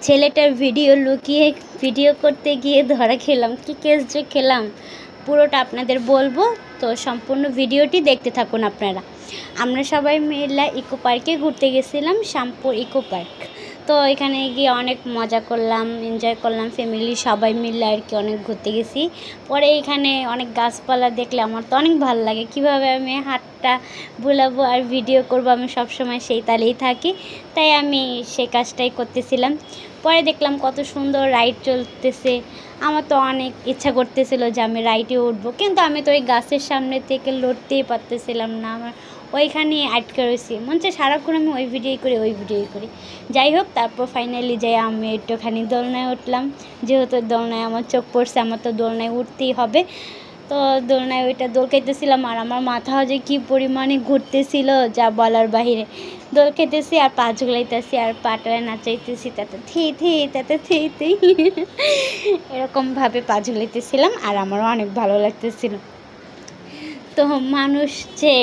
ছেলেটার ভিডিও করতে গিয়ে ধরা খেলাম। কি কেস যে খেলাম পুরোটা আপনাদের বলবো, তো সম্পূর্ণ ভিডিওটি দেখতে থাকুন আপনারা। আমরা সবাই মিলে ইকো পার্কে ঘুরতে গেছিলাম, শ্যামপুর ইকো পার্ক। তো এখানে গিয়ে অনেক মজা করলাম, এনজয় করলাম, ফ্যামিলি সবাই মিলে আর কি অনেক ঘুরতে গেছি। পরে এখানে অনেক গাছপালা দেখলে আমার তো অনেক ভালো লাগে, কীভাবে আমি হাতটা বুলাবো আর ভিডিও করবো, আমি সবসময় সেই তালেই থাকি, তাই আমি সেই কাজটাই করতেছিলাম। পরে দেখলাম কত সুন্দর রাইড চলতেছে, আমার তো অনেক ইচ্ছা করতেছিল যে আমি রাইডে উঠবো, কিন্তু আমি তো ওই গাছের সামনে থেকে লড়তেই পারতেছিলাম না, আমার ওইখানে আটকে রয়েছি। মনে হচ্ছে সারাক্ষণ আমি ওই ভিডিও করি। যাই হোক, তারপর ফাইনালি যাই আমি একটুখানি দোলনায় উঠলাম, যেহেতু দোলনায় আমার চোখ পড়ছে, আমার তো দোলনায় উঠতেই হবে। তো দোলনায় ওইটা দোল খাইতেছিলাম, আর আমার মাথা যে কী পরিমাণে ঘুরতেছিল যা বলার বাহিরে। দোল খেতেছি আর পা ঝুলাইতেছি আর পাটায় নাচাইতেছি, তাতে থি এরকমভাবে পা ঝুলাইতেছিলাম, আর আমারও অনেক ভালো লাগতেছিল। তো মানুষ যে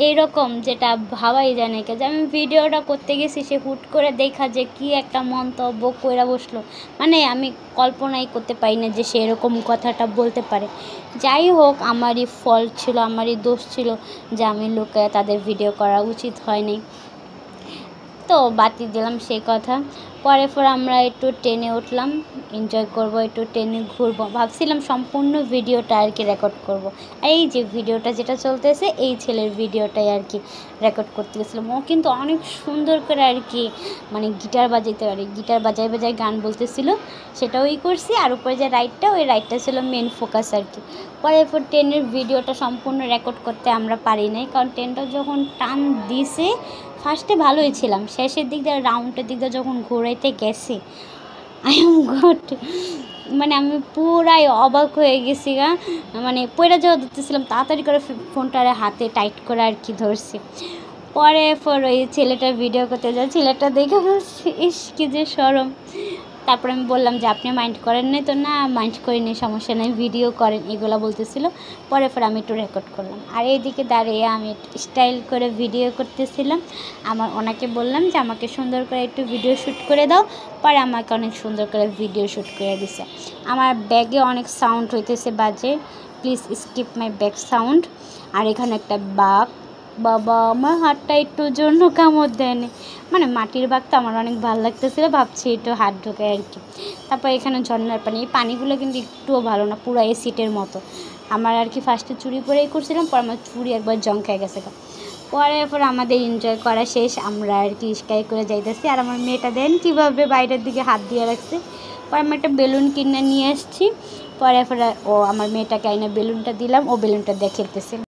এইরকম যেটা ভাবাই যায় না, যে আমি ভিডিওটা করতে গেছি, সে হুট করে দেখা যে কি একটা মন্তব্য কইরা বসলো, মানে আমি কল্পনাই করতে পারি না যে সে এরকম কথাটা বলতে পারে। যাই হোক, আমারই ফল্ট ছিল, আমারই দোষ ছিল যে আমি লুকায়ে তাদের ভিডিও করা উচিত হয়নি, তো বাতিল দিলাম সেই কথা। পরে আমরা একটু ট্রেনে উঠলাম, এনজয় করব, একটু ট্রেনে ঘুরবো, ভাবছিলাম সম্পূর্ণ ভিডিওটা আর কি রেকর্ড করব। এই যে ভিডিওটা যেটা চলতেছে, এই ছেলের ভিডিওটাই আর কি রেকর্ড করতে গেছিলাম। ও কিন্তু অনেক সুন্দর করে আর কি মানে গিটার বাজাইতে পারে, গিটার বাজায় গান বলতেছিল, সেটাও করছি। আর উপরে যে ওই রাইডটা ছিল মেন ফোকাস আর কি। পরে ট্রেনের ভিডিওটা সম্পূর্ণ রেকর্ড করতে আমরা পারি নাই, কারণ ট্রেনটা যখন টান দিছে, ফার্স্টে ভালোই ছিলাম, শেষের দিক দিয়ে রাউন্ডের দিক দিয়ে যখন ঘোরাইতে গেছি, আই এম গড, মানে আমি পুরাই অবাক হয়ে গেছি মানে পয়রা যাওয়া ধরতেছিলাম, তাড়াতাড়ি করে ফোনটা হাতে টাইট করে আর কি ধরছি। পরে ওই ছেলেটার ভিডিও করতে যায়, ছেলেটা দেখে বলছি ইস কি যে শরম। তারপরে আমি বললাম যে আপনি মাইন্ড করেন নাই তো? না, মাইন্ড করিনি, সমস্যা নেই, ভিডিও করেন, এগুলো বলতেছিল। পরে আমি একটু রেকর্ড করলাম, আর এইদিকে দাঁড়িয়ে আমি স্টাইল করে ভিডিও করতেছিলাম। ওনাকে বললাম যে আমাকে সুন্দর করে একটু ভিডিও শ্যুট করে দাও, পরে আমাকে অনেক সুন্দর করে ভিডিও শ্যুট করে দিছে। আমার ব্যাগে অনেক সাউন্ড হইতেছে বাজে, please skip my back sound. আর এখানে একটা বাঘ, বাবা আমার হাতটা একটু জন্য কামড় দেয়নি, মানে মাটির বাঘ তো আমার অনেক ভালো লাগতেছিল, ভাবছি একটু হাত ঢোকে আর কি। তারপর এখানে ঝর্ণার পানি, এই পানিগুলো কিন্তু একটুও ভালো না, পুরো এসিডের মতো। আমার আর কি ফার্স্টে চুরি করেই করছিলাম, পর আমার চুরি একবার জং খেয়ে গেছে। পরে আমাদের এনজয় করা শেষ, আমরা আর কি স্কাই করে যাইতেছি। আর আমার মেয়েটা দেন কীভাবে বাইরের দিকে হাত দিয়ে রাখছে। পরে আমি একটা বেলুন কিনে নিয়ে আসছি, পরে ও আমার মেয়েটাকে আইনে বেলুনটা দিলাম, ও বেলুনটা দিয়ে খেলতেছে।